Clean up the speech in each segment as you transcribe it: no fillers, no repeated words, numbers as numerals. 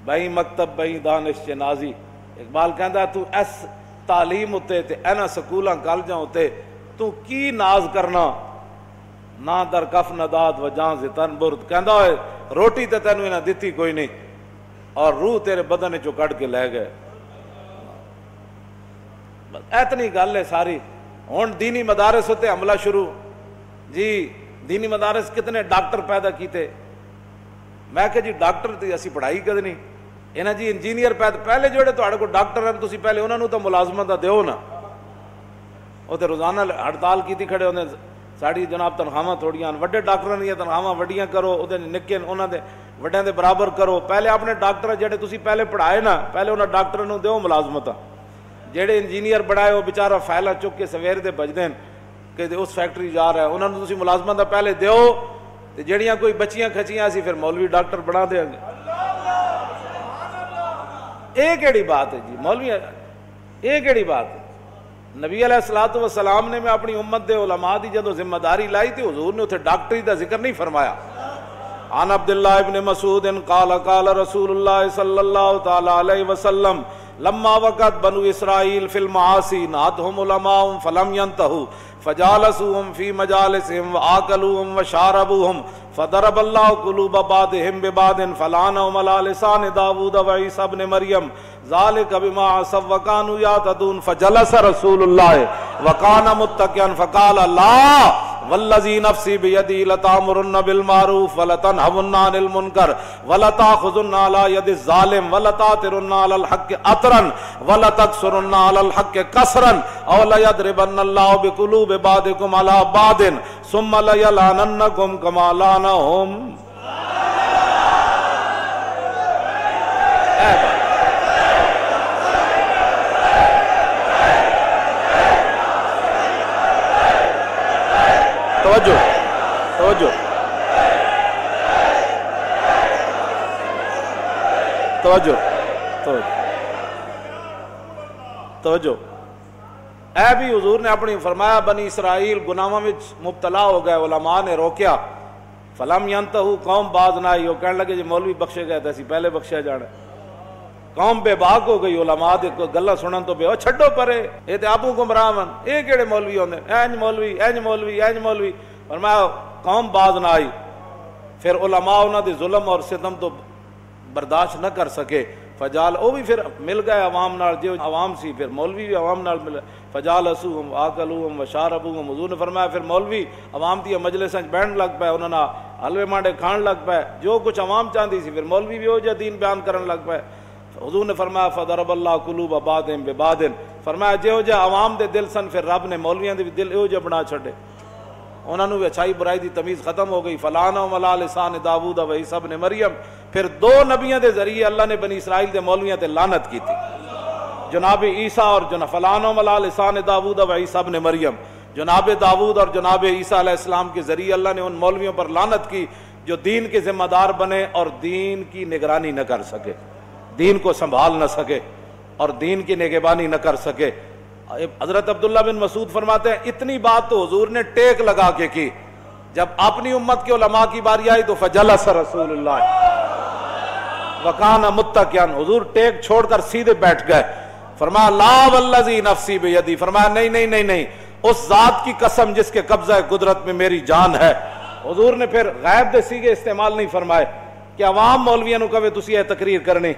بھائی مکتب بھائی دانش نازی. اقبال کہندا تو اس تعلیم ہوتے تے اینا سکولاں کالجاں ہوتے تو کی ناز کرنا نہ در کف نداد و جان سے تن برد. کہندا ہے روٹی تے تینوں انہاں دتی کوئی نہیں اور روح تیرے بدن چوں کٹ کے لے گئے. اتنی گل ہے ساری. ہن دینی مدارس ہوتے حملہ شروع. جی دینی مدارس کتنے ڈاکٹر پیدا کیتے. میں کہ جی ڈاکٹر تے اسی پڑھائی کد نہیں انہاں جی انجینئر پیدا. پہلے جوڑے تہاڈے کو ڈاکٹر ہیں تسی پہلے انہاں نوں تو ملازمت دیو نا. وہ تے روزانہ ہڑتال کیتی کھڑے ہوندے ساڑی جناب تنخواہاں تھوڑیاں وڈے ڈاکٹراں دی تنخواہاں وڈیاں کرو او دے نکے انہاں دے وڈیاں دے برابر کرو. پہلے اپنے ڈاکٹر جڑے تسی پہلے پڑھائے نا پہلے انہاں ڈاکٹراں نوں دیو ملازمتاں. جڑے انجینئر بڑھائے وہ بیچارہ فائلاں چک کے سویر دے بجدے کہ اس فیکٹری جا رہا ہے انہاں نوں تسی ملازمت پہلے دیو تے جڑیاں کوئی بچیاں کھچیاں سی پھر مولوی ڈاکٹر بنا دیں گے. یہ کیڑی بات ہے جی مولوی یہ کیڑی بات ہے. نبی علیہ الصلوۃ والسلام نے میں اپنی امت دے علماء دی جدوں ذمہ داری لائی تھی حضور نے اتنے ڈاکٹری دا ذکر نہیں فرمایا. عن عبداللہ ابن مسعود قال قال رسول اللہ صلی اللہ تعالی علیہ وسلم لما وقت بنو اسرائیل فی المعاصی نہتهم علماء فلم ينتهوا فجالسوهم في مجالسهم وآكلوهم وشاربوهم فضرب الله قلوب بعضهم ببعض فلعنهم على لسان داود وعيسى ابن مريم ذلك بما عصوا وكانوا يعتدون فجلس رسول الله وكان متكئا فقال لا والذي نفسي بيدي لتأمرن بالمعروف ولتنهون عن المنكر ولتأخذن على يد الظالم ولتأثرن على الحق أثرا ولتكسرن على الحق كسرا أو ليضربن الله بقلوب بعضكم على بعض ثم ليلعننكم كما لعنهم. توجہ توجہ توجہ توجہ. اے بھی حضور نے اپنی فرمایا بنی اسرائیل گناہاں وچ مبتلا ہو گئے علماء نے روکیا. فلم ینتہوا قوم باز نہ آئی. وہ کہنے لگے جی مولوی بخشے گئے تھے اسی پہلے بخشیا جانا. قوم بے باک ہو گئی علماء دے گلاں سنن تو بے چھڈو پرے اے تے آپو گمراہ من اے کیڑے مولوی ہوندے اینج مولوی اینج مولوی اینج مولوی. فرمایا قوم باز نہ آئی. پھر علماء انہاں دے ظلم اور ستم تو برداشت نہ کر سکے. فجال او بھی پھر مل گئے عوام نال جو عوام سی پھر مولوی بھی عوام نال مل. فجالسوہم واکلوہم وشاربوہم. حضور نے فرمایا پھر مولوی عوام دی مجلساں وچ بیٹھن لگ پئے انہاں نال حلوے مانڈے کھان لگ پئے جو کچھ عوام چاہندی سی. پھر مولوی بھی او جا دین بیان کرن لگ پئے. حضور نے فرمایا فضرب اللہ قلوب بعضهم ببعض. فرمایا جہو جہ عوام دے دل سن پھر رب نے مولویاں دے دل ایو جہ بنا چھڈے. انہاں نوں اچھائی برائی دی تمیز ختم ہو گئی. فلعنہم علی لسان داؤد و عیسی ابن مریم. پھر دو نبیوں دے ذریعے اللہ نے بنی اسرائیل دے مولویاں تے لعنت کی تھی جناب عیسیٰ اور فلعنہم علی لسان داؤد و عیسی ابن مریم. جناب داؤد اور جناب عیسیٰ علیہ السلام کے ذریعے اللہ نے ان مولویوں پر لعنت کی جو دین کے ذمہ دار بنے اور دین کی نگرانی نہ کر سکے, دین کو سنبھال نہ سکے اور دین کی نگہبانی نہ کر سکے. حضرت عبداللہ بن مسعود فرماتے ہیں اتنی بات تو حضور نے ٹیک لگا کے کی. جب اپنی امت کے علماء کی باری آئی تو فجلس رسول اللہ وکان متکئا, حضور ٹیک چھوڑ کر سیدھے بیٹھ گئے. فرمایا لا والذی نفسی بیدی, فرمایا نہیں نہیں نہیں نہیں, اس ذات کی قسم جس کے قبضہ قدرت میں میری جان ہے. حضور نے پھر غیب دے سیگے استعمال نہیں فرمائے کہ عوام مولویاں نو کہے تسی یہ تقریر کرنی,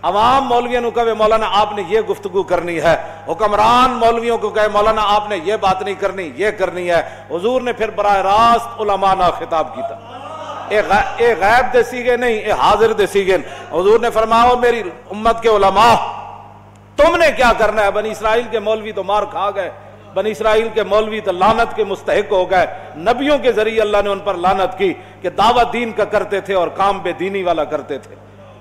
عوام مولویوں کو کہے مولانا آپ نے یہ گفتگو کرنی ہے, حکمران مولویوں کو کہے مولانا آپ نے یہ بات نہیں کرنی یہ کرنی ہے. حضور نے پھر براہ راست علماء نہ خطاب کیتا. اے غیب دے سیگے نہیں, اے حاضر دے سیگے. حضور نے فرمایا میری امت کے علماء تم نے کیا کرنا ہے. بنی اسرائیل کے مولوی تو مار کھا گئے, بنی اسرائیل کے مولوی تو لعنت کے مستحق ہو گئے. نبیوں کے ذریعے اللہ نے ان پر لعنت کی کہ دعوت دین کا کرتے تھے اور کام بے دینی والا کرتے تھے.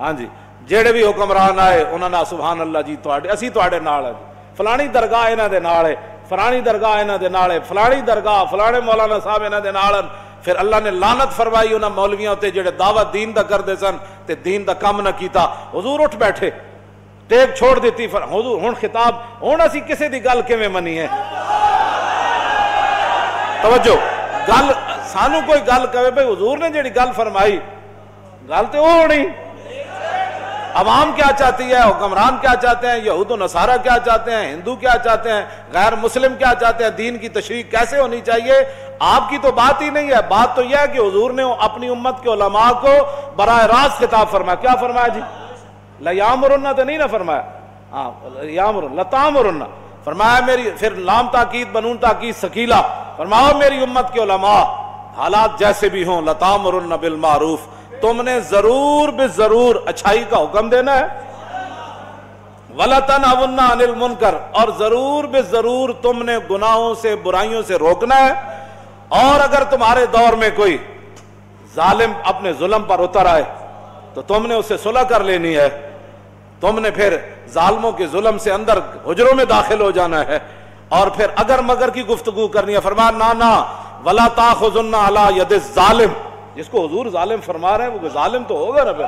ہاں جی, جیڑے بھی حکمران آئے انہوں نے سبحان اللہ جی اسی تواڈے نال ہے, فلانی درگاہ انہاں دے نال ہے, فلانی درگاہ انہاں دے نال ہے, فلانی درگاہ فلانے مولانا صاحب انہاں دے نال. پھر اللہ نے لعنت فرمائی انہاں مولویاں تے جڑے دعوت دین دا کردے سن تے دین دا کم نہ کیتا. حضور اٹھ بیٹھے, ٹیک چھوڑ دیتی. حضور ہن خطاب, ہن اسی کسے دی گل کیویں منی ہے؟ توجہ, گل سانو کوئی گل کہے بھئی حضور نے جڑی گل فرمائی گل تے او ہونی. عوام کیا چاہتی ہے، حکمران کیا چاہتے ہیں، یہود و نصارہ کیا چاہتے ہیں، ہندو کیا چاہتے ہیں، غیر مسلم کیا چاہتے ہیں، دین کی تشریح کیسے ہونی چاہیے، آپ کی تو بات ہی نہیں ہے۔ بات تو یہ ہے کہ حضور نے اپنی امت کے علماء کو براہ راست خطاب فرمایا۔ کیا فرمایا جی؟ لَيَأْمُرُنَّ تو نہیں نہ فرمایا، ہاں یامرن لَتَأْمُرُنَّ فرمایا میری، پھر لام تاکید بنون تاکید ثقیلہ، فرماؤ میری امت کے علماء حالات جیسے بھی ہوں لَتَأْمُرُنَّ بِالْمَعْرُوفِ، تم نے ضرور بضرور اچھائی کا حکم دینا ہے، وَلَتَنْهَوْنَ عَنِ الْمُنْكَرِ، اور ضرور بضرور تم نے گناہوں سے برائیوں سے روکنا ہے۔ اور اگر تمہارے دور میں کوئی ظالم اپنے ظلم پر اتر آئے تو تم نے اسے صلح کر لینی ہے، تم نے پھر ظالموں کے ظلم سے اندر حجروں میں داخل ہو جانا ہے، اور پھر اگر مگر کی گفتگو کرنی ہے، فرمایا نا وَلَا تَأْخُذُنَّ عَلَى يَدِ الظَّالِمِ، جس کو حضور ظالم فرما رہے ہیں وہ ظالم تو ہوگا نا، پھر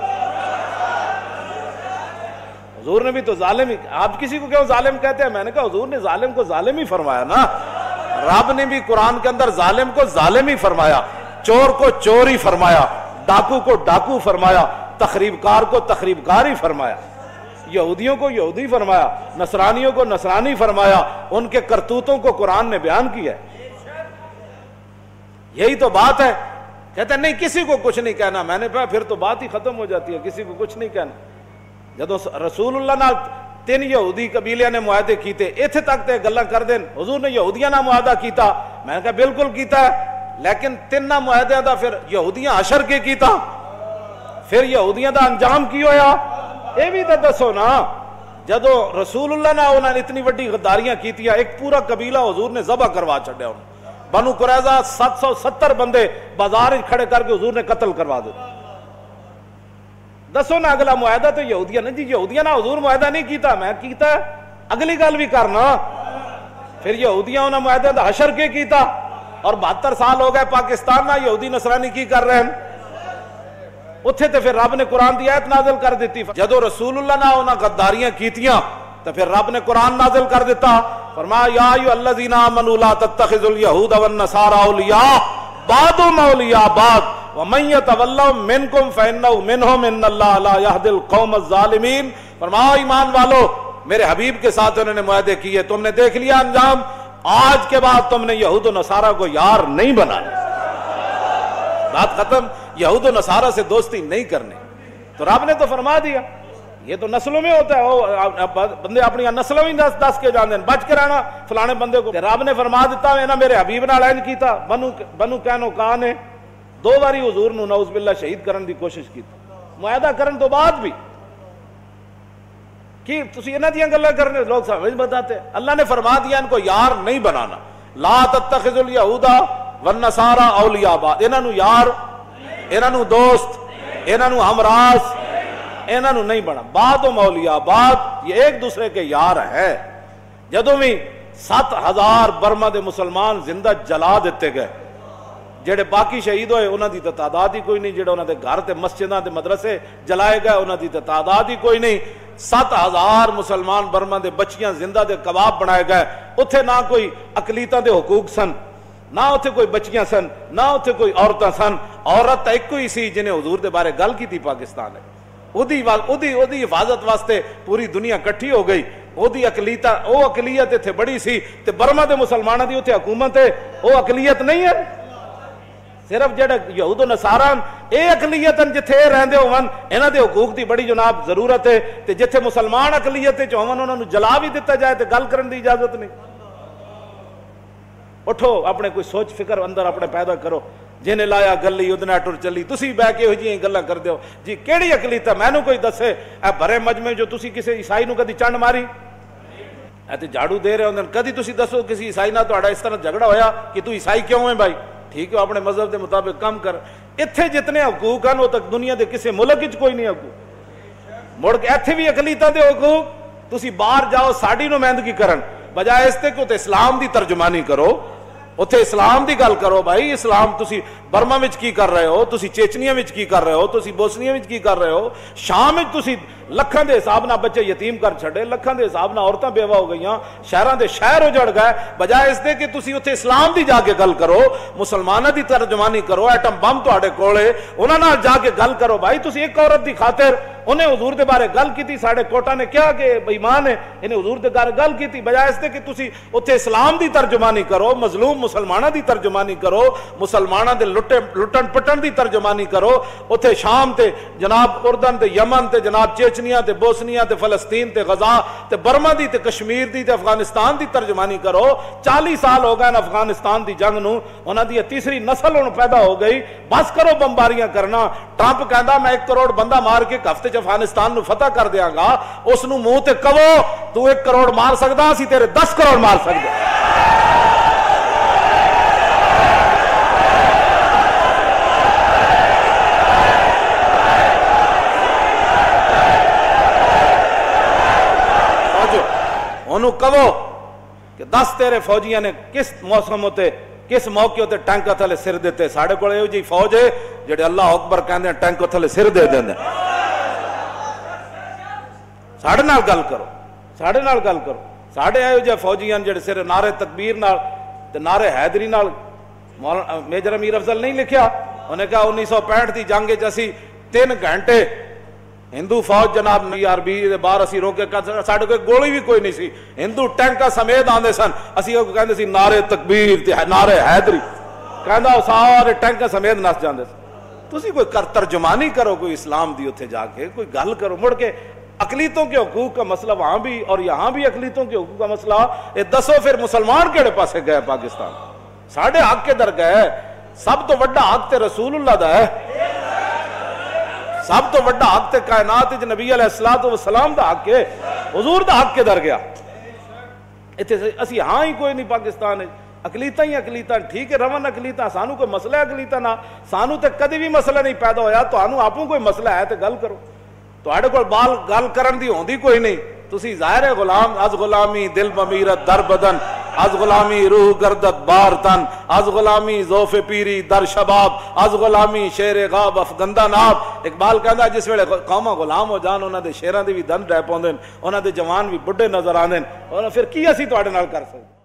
حضور نے بھی تو ظالم ہی، آپ کسی کو کیوں ظالم کہتے ہیں؟ میں نے کہا حضور نے ظالم کو ظالم ہی فرمایا نا، رب نے بھی قرآن کے اندر ظالم کو ظالم ہی فرمایا، چور کو چور ہی فرمایا، ڈاکو کو ڈاکو فرمایا، تخریب کار کو تخریب کار ہی فرمایا، یہودیوں کو یہودی فرمایا، نصرانیوں کو نصرانی فرمایا، ان کے کرتوتوں کو قرآن نے بیان کیا ہے۔ یہی تو بات ہے۔ کہتے ہیں نہیں کسی کو کچھ نہیں کہنا، میں نے کہا پھر تو بات ہی ختم ہو جاتی ہے، کسی کو کچھ نہیں کہنا۔ جدو رسول اللہ نال 3 یہودی قبیلیاں نے معاہدے کیتے، ایتھے تک تے گلاں کر دین حضور نے یہودیاں نال معاہدہ کیتا، میں نے کہا بالکل کیتا ہے، لیکن 3 معاہدے دا پھر یہودیاں حشر کے کیتا، پھر یہودیاں دا انجام کی ہویا، اے بھی تو دسو نا۔ جدو رسول اللہ نے انہوں نے اتنی وڈی غداریاں کیتیاں، ایک پورا قبیلہ حضور نے ذبح کروا چھڑیا، انہوں بنو قریظہ 770 بندے بازار کھڑے کر کے حضور نے قتل کروا دیتے۔ دسو نا اگلا معاہدہ تو یہودیاں نے، جی یہودیاں نہ حضور معاہدہ نہیں کیتا، میں کیتا ہے، اگلی گل بھی کرنا۔ پھر یہودیاں انہوں نے معاہدہ دا حشر کے کیتا، اور 72 سال ہو گئے پاکستان نہ یہودی نصرانی کی کر رہے ہیں، اتھے تے پھر رب نے قرآن دی آیت نازل کر دیتی۔ جدو رسول اللہ نے انہاں غداریاں کیتیاں تو پھر رب نے قرآن نازل کر دیتا، فرمایا یا ایھا الذین آمنوا لا تتخذوا اليہود والنصارى اولیاء بعضهم اولیاء بعض ومن یتولہم منکم فانہ منہم ان اللہ لا یہدی القوم الظالمین۔ فرمایا ایمان والو، میرے حبیب کے ساتھ انہوں نے معاہدے کیے، تم نے دیکھ لیا انجام، آج کے بعد تم نے یہود و نصارہ کو یار نہیں بنانا، بات ختم، یہود و نصارہ سے دوستی نہیں کرنی۔ تو رب نے تو فرما دیا، یہ تو نسلوں میں ہوتا ہے، بندے اپنی نسلوں میں دس کے جاندے ہیں، بچ کے رہنا فلانے بندے کو۔ رب نے فرما دیتا ہے نا میرے حبیب نال انج کیتا، بنو قینقاع نے 2 باری حضور نو نعوذ باللہ شہید کرن دی کوشش کی، معاہدہ کرن تو بعد بھی کہ تسی انہاں دیاں گلاں کرنے، لوگ سمجھ بتاتے، اللہ نے فرما دیا ان کو یار نہیں بنانا، لا تتخذوا اليہود والنصارى اولیاء بعض، انہاں نو یار، انہاں نو دوست، انہاں نو ہمراز، انہاں نو نہیں بنا، بعضهم اولیاء بعض، یہ ایک دوسرے کے یار ہے۔ جدوں بھی 7000 برما دے مسلمان زندہ جلا دیتے گئے، جڑے باقی شہید ہوئے انہاں دی تعداد ہی کوئی نہیں، جڑے انہاں دے گھر تے مسجداں تے مدرسے جلائے گئے انہاں دی تعداد ہی کوئی نہیں۔ 7000 مسلمان برما دے بچیاں زندہ دے کباب بنائے گئے، اتھے نہ کوئی اقلیتاں دے حقوق سن، نہ اتھے کوئی بچیاں سن، نہ اتھے کوئی عورتاں سن، عورت ایک ہی سی جنہیں حضور دے بارے گل کی تھی پاکستان ہے، اودی حفاظت واسطے پوری دنیا کٹھی ہو گئی، اودی اقلیت اتھے بڑی سی، تے برما دے مسلمانوں دی اتھے حکومت ہے، وہ اقلیت نہیں ہے، صرف جڑے یہود و نصارہ اے اقلیت جتھے رہندے ہون انہاں دے حقوق دی بڑی جناب ضرورت ہے، تے جتھے مسلمان اقلیت وچ ہون انہاں نو جلا بھی دتا جائے تے گل کرن دی اجازت نہیں۔ اٹھو اپنے کوئی سوچ فکر اندر اپنے پیدا کرو، جنہیں لایا گلی ادنا ٹر چلی، تسی بہ کے ہوئی گلاں کر دیو جی کیڑی اقلیت ہے، مینوں کوئی دسے اے بھرے مجمع جو تسی کسی عیسائی نو کدی چنڈ ماری، اے تے جھاڑو دے رہے ہوندے، کدی تسی دسو کسی عیسائی نال تہاڈا اس طرح جھگڑا ہویا کہ تو عیسائی کیوں ہے بھائی، ٹھیک ہے اپنے مذہب دے مطابق کام کر، اتھے جتنے حقوق ہیں وہ تک دنیا دے کسی ملک وچ کوئی نہیں حقوق، مڑ کے ایتھے بھی اقلیتاں دے حقوق، تسی باہر جاؤ ساڈی نمائندگی کرن بجائے اس تے کہ تے اسلام دی ترجمانی کرو، اتھے اسلام دی گل کرو، بھائی اسلام تسی برما وچ کی کر رہے ہو، تسی چیچنیا وچ کی کر رہے ہو، تسی بوسنیا وچ کی کر رہے ہو، شام وچ تسی لکھاں دے حساب نہ بچے یتیم کر چھڑے، لکھاں دے حساب نہ عورتاں بیوہ ہو گئیاں، شہراں دے شہر اجڑ گئے، بجائے اس دے کہ تسی اتھے اسلام دی جا کے گل کرو، مسلماناں دی ترجمانی کرو، ایٹم بم تہاڈے کولے انہاں نال جا کے گل کرو، بھائی تسی ایک عورت دی خاطر انہیں حضور دے بارے گل کی تھی، ساڑھے کوٹا نے کیا کہ ایمان ہے، انہیں حضور دے بارے گل کی تھی، بجائے اس دے کہ تسی اتھے اسلام دی ترجمانی کرو، مظلوم مسلمانہ دی ترجمانی کرو، مسلمانہ دے لٹن پٹن دی ترجمانی کرو، اتھے شام تے جناب اردن تے یمن تے جناب چیچنیا تے بوسنیا تے فلسطین تے غزہ تے برما دی تے کشمیر دی تے افغانستان دی ترجمانی کرو۔ 40 سال ہو گئے افغانستان دی جنگ نو، انہاں دی تیسری نسل ہن پیدا ہو گئی، بس کرو بمباریاں کرنا۔ ٹرمپ کہندا میں 1 کروڑ بندہ مار کے ہفتے چ افغانستان نو فتح کر دیاں گا، اس نو منہ تے کہو تو 1 کروڑ مار سکدا، اسی تیرے 10 کروڑ مار سکدے۔ انہوں کہو کہ 10 تیرے فوجیاں نے کس موسم ہوتے کس موقع ہوتے ٹینک تھلے سر دیتے، ساڑھے کو ایو جی فوج ہے جڑے اللہ اکبر کہندے ہیں ٹینک تھلے سر دے دیندے، ساڑھے نال گل کرو، ساڑھے نال گل کرو۔ ساڑھے ایو جی فوجیاں جڑے صرف نعرے تکبیر نال تے نعرے حیدری نال، میجر امیر افضل نہیں لکھیا، انہیں کہا 1965 دی جنگ وچ اسی 3 گھنٹے ہندو فوج جناب RB دے باہر اسی روکے، ساڑھے کوئی گولی بھی کوئی نہیں سی، ہندو ٹینکا سمیت آندے سن، اسی کو کہندے سی نعرے تکبیر تے نعرے حیدری، کہندا سارے ٹینکا سمیت نس جاندے سن۔ تسی کوئی ترجمانی کرو کوئی اسلام دی اتھے جا کے، کوئی گل کرو، مڑ کے اقلیتوں کے حقوق کا مسئلہ وہاں بھی اور یہاں بھی اقلیتوں کے حقوق کا مسئلہ، یہ دسو پھر مسلمان کیڑے پاسے گئے پاکستان؟ ساڑھے حق کے در گئے، سب تو وڈا حق تے رسول اللہ دا ہے، سب تو وڈا حق تے کائنات جو نبی علیہ السلام دا حق ہے، حضور دا حق کے در گیا۔ اسی ہاں ہی کوئی نہیں پاکستان ہے، اقلیتاں ہی اقلیتاں، ٹھیک ہے رون اقلیتاں، سانو کوئی مسئلہ ہے اقلیتاں نہ، سانو تے کدی بھی مسئلہ نہیں پیدا ہویا، تو آنو آپوں کوئی مسئلہ ہے تے گل کرو، تو آڑے کوئی بال گل کرن دی ہوندی کوئی نہیں، تسی ظاہر ہے غلام، از غلامی دل بمیرت در بدن، از غلامی روح گردت بار تن، از غلامی ذوف پیری در شباب، از غلامی شیر غاب افگندہ ناب۔ اقبال کہندا جس ویلے قوماں غلام ہو جان، انہاں دے شیراں دے بھی دن رہ پوندے، انہاں دے جوان بھی بڈھے نظر آندے، اور پھر کی اسی تواڈے نال کر سکدے؟